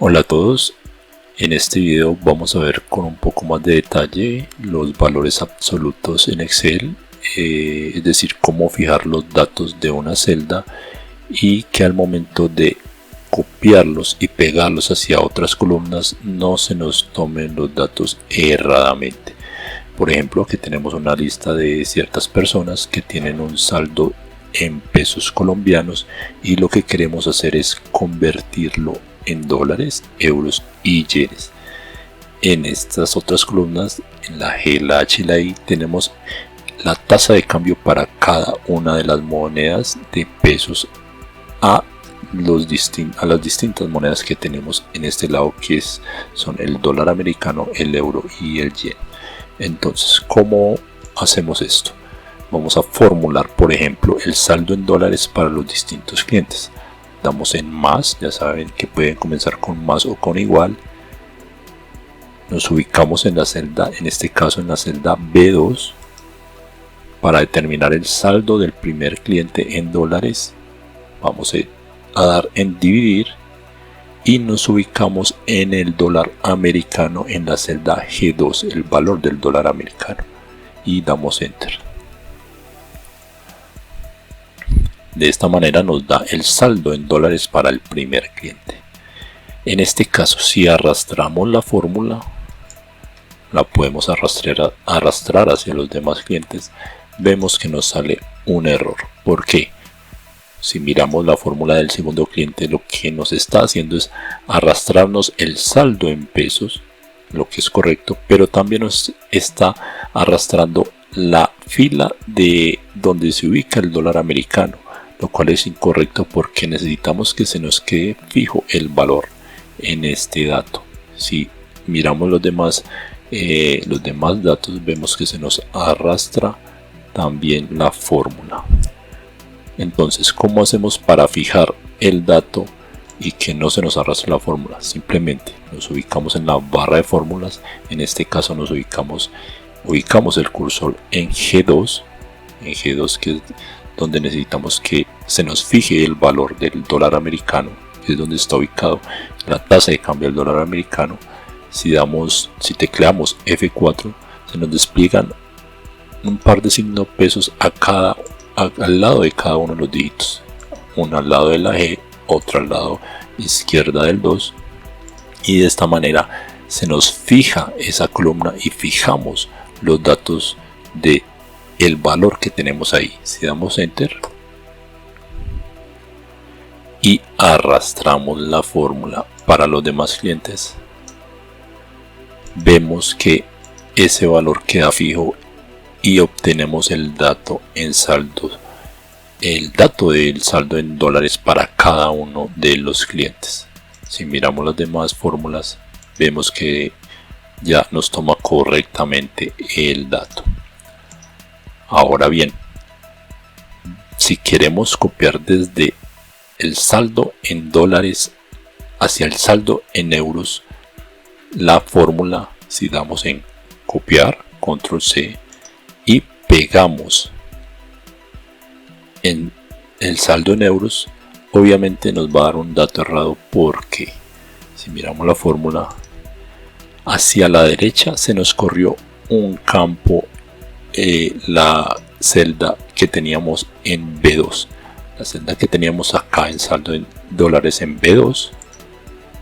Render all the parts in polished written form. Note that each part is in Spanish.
Hola a todos, en este video vamos a ver con un poco más de detalle los valores absolutos en Excel, es decir, cómo fijar los datos de una celda y que al momento de copiarlos y pegarlos hacia otras columnas no se nos tomen los datos erradamente. Por ejemplo, aquí tenemos una lista de ciertas personas que tienen un saldo en pesos colombianos y lo que queremos hacer es convertirlo en dólares, euros y yenes. En estas otras columnas, en la G, la H y la I, tenemos la tasa de cambio para cada una de las monedas de pesos a las distintas monedas que tenemos en este lado, que son el dólar americano, el euro y el yen. Entonces, ¿cómo hacemos esto? Vamos a formular, por ejemplo, el saldo en dólares para los distintos clientes. Damos en más, ya saben que pueden comenzar con más o con igual. Nos ubicamos en la celda, en este caso en la celda B2, para determinar el saldo del primer cliente en dólares. Vamos a dar en dividir y nos ubicamos en el dólar americano en la celda G2, el valor del dólar americano, y damos enter. De esta manera nos da el saldo en dólares para el primer cliente. En este caso, si arrastramos la fórmula, la podemos arrastrar hacia los demás clientes, vemos que nos sale un error. ¿Por qué? Si miramos la fórmula del segundo cliente, lo que nos está haciendo es arrastrarnos el saldo en pesos, lo que es correcto, pero también nos está arrastrando la fila de donde se ubica el dólar americano, lo cual es incorrecto porque necesitamos que se nos quede fijo el valor en este dato. Si miramos los demás datos, vemos que se nos arrastra también la fórmula. Entonces, ¿cómo hacemos para fijar el dato y que no se nos arrastre la fórmula? Simplemente nos ubicamos en la barra de fórmulas. En este caso nos ubicamos el cursor en G2, que es donde necesitamos que se nos fije el valor del dólar americano, que es donde está ubicado la tasa de cambio del dólar americano. Si tecleamos F4, se nos despliegan un par de signos pesos al lado de cada uno de los dígitos, uno al lado de la G, otro al lado izquierda del 2, y de esta manera se nos fija esa columna y fijamos los datos de el valor que tenemos ahí. Si damos enter y arrastramos la fórmula para los demás clientes, vemos que ese valor queda fijo y obtenemos el dato en saldo, el dato del saldo en dólares para cada uno de los clientes. Si miramos las demás fórmulas, vemos que ya nos toma correctamente el dato. Ahora bien, si queremos copiar desde el saldo en dólares hacia el saldo en euros, la fórmula, si damos en copiar, control C, y pegamos en el saldo en euros, obviamente nos va a dar un dato errado, porque si miramos la fórmula, hacia la derecha se nos corrió un campo, la celda que teníamos en B2, la celda que teníamos acá en saldo en dólares en B2,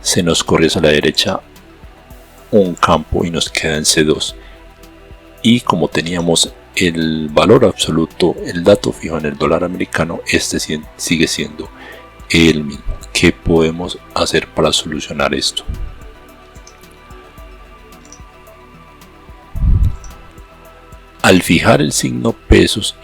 se nos corrió hacia la derecha un campo y nos queda en C2. Y como teníamos el valor absoluto, el dato fijo en el dólar americano, este sigue siendo el mismo. ¿Qué podemos hacer para solucionar esto? Al fijar el signo pesos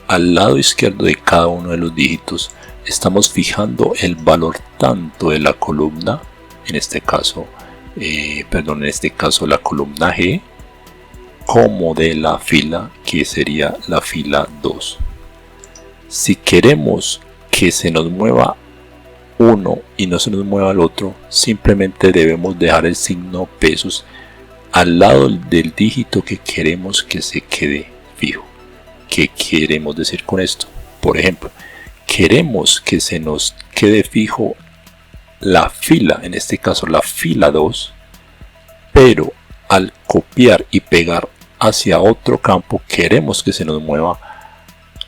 al lado izquierdo de cada uno de los dígitos, estamos fijando el valor tanto de la columna, en este caso la columna G, como de la fila, que sería la fila 2. Si queremos que se nos mueva uno y no se nos mueva el otro, simplemente debemos dejar el signo pesos al lado del dígito que queremos que se quede fijo. ¿Qué queremos decir con esto? Por ejemplo, queremos que se nos quede fijo la fila, en este caso la fila 2, pero al copiar y pegar hacia otro campo queremos que se nos mueva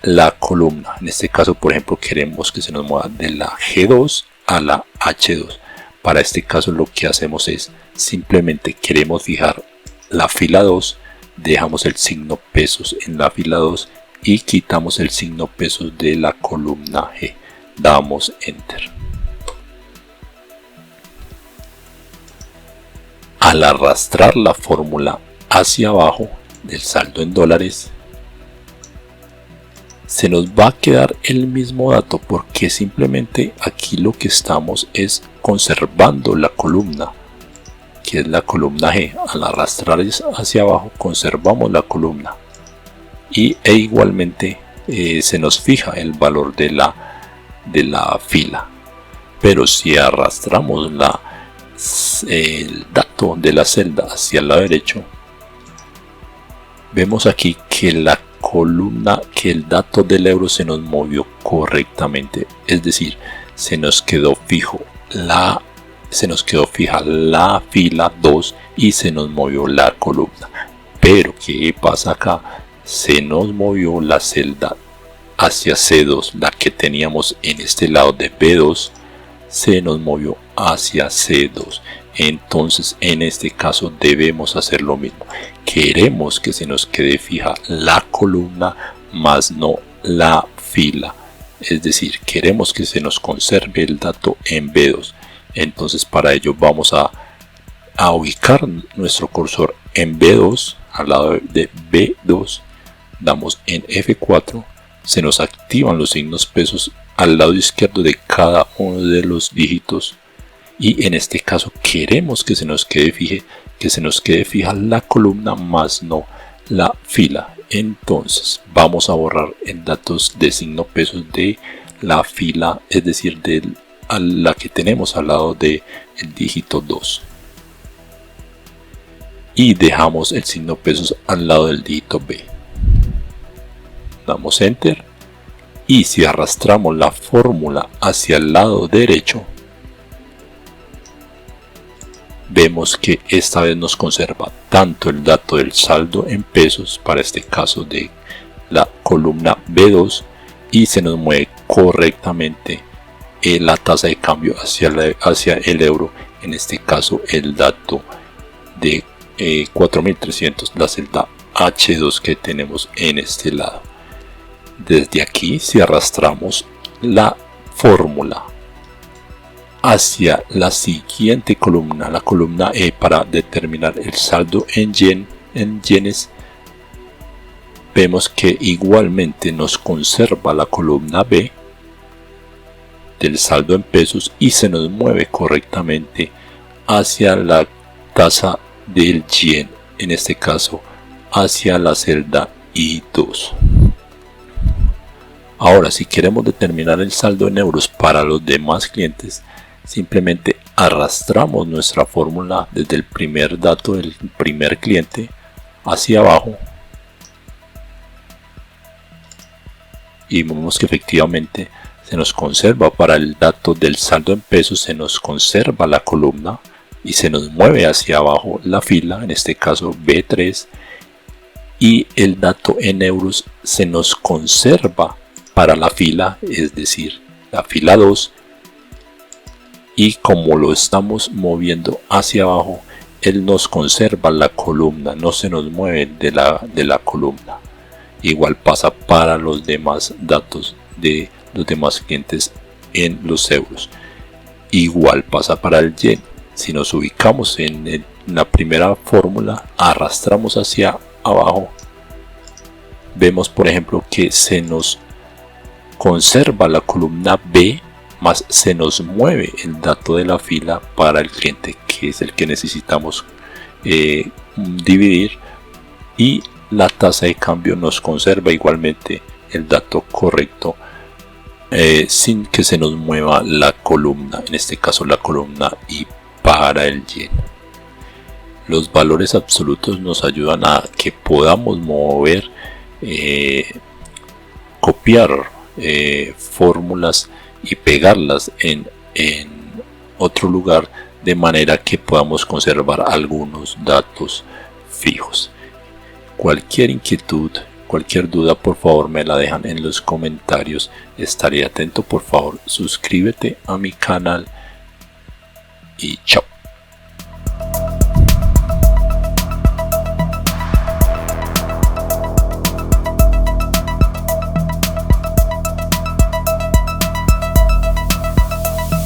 la columna. En este caso, por ejemplo, queremos que se nos mueva de la G2 a la H2. Para este caso lo que hacemos es simplemente queremos fijar la fila 2, dejamos el signo pesos en la fila 2 y quitamos el signo pesos de la columna G. Damos enter. Al arrastrar la fórmula hacia abajo del saldo en dólares, se nos va a quedar el mismo dato porque simplemente aquí lo que estamos es conservando la columna, que es la columna G. Al arrastrar hacia abajo conservamos la columna e igualmente se nos fija el valor de la fila. Pero si arrastramos el dato de la celda hacia el lado derecho, vemos aquí que la columna, que el dato del euro se nos movió correctamente, es decir, se nos quedó fija la fila 2 y se nos movió la columna. Pero ¿qué pasa acá? Se nos movió la celda hacia C2, la que teníamos en este lado de B2 se nos movió hacia C2. Entonces en este caso debemos hacer lo mismo. Queremos que se nos quede fija la columna más no la fila, es decir, queremos que se nos conserve el dato en B2. Entonces para ello vamos a ubicar nuestro cursor en B2, al lado de B2, damos en F4, se nos activan los signos pesos al lado izquierdo de cada uno de los dígitos y en este caso queremos que se nos quede fija la columna más no la fila. Entonces vamos a borrar el datos de signo pesos de la fila, es decir, de la que tenemos al lado del dígito 2, y dejamos el signo pesos al lado del dígito B. Damos enter y si arrastramos la fórmula hacia el lado derecho, vemos que esta vez nos conserva tanto el dato del saldo en pesos, para este caso de la columna B2, y se nos mueve correctamente la tasa de cambio hacia el euro, en este caso el dato de 4300, la celda H2 que tenemos en este lado. Desde aquí, si arrastramos la fórmula hacia la siguiente columna, la columna E, para determinar el saldo en yenes, vemos que igualmente nos conserva la columna B del saldo en pesos y se nos mueve correctamente hacia la tasa del yen, en este caso hacia la celda I2. Ahora, si queremos determinar el saldo en euros para los demás clientes, simplemente arrastramos nuestra fórmula desde el primer dato del primer cliente hacia abajo y vemos que efectivamente se nos conserva para el dato del saldo en pesos, se nos conserva la columna y se nos mueve hacia abajo la fila, en este caso B3, y el dato en euros se nos conserva para la fila, es decir, la fila 2, y como lo estamos moviendo hacia abajo, él nos conserva la columna, no se nos mueve de la columna. Igual pasa para los demás datos de los demás clientes en los euros. Igual pasa para el yen. Si nos ubicamos en la primera fórmula, arrastramos hacia abajo, vemos por ejemplo que se nos conserva la columna B, más se nos mueve el dato de la fila para el cliente, que es el que necesitamos dividir, y la tasa de cambio nos conserva igualmente el dato correcto sin que se nos mueva la columna, en este caso la columna I para el yen. Los valores absolutos nos ayudan a que podamos mover, copiar fórmulas y pegarlas en otro lugar, de manera que podamos conservar algunos datos fijos. Cualquier inquietud, cualquier duda, por favor me la dejan en los comentarios. Estaré atento. Por favor, suscríbete a mi canal y chao.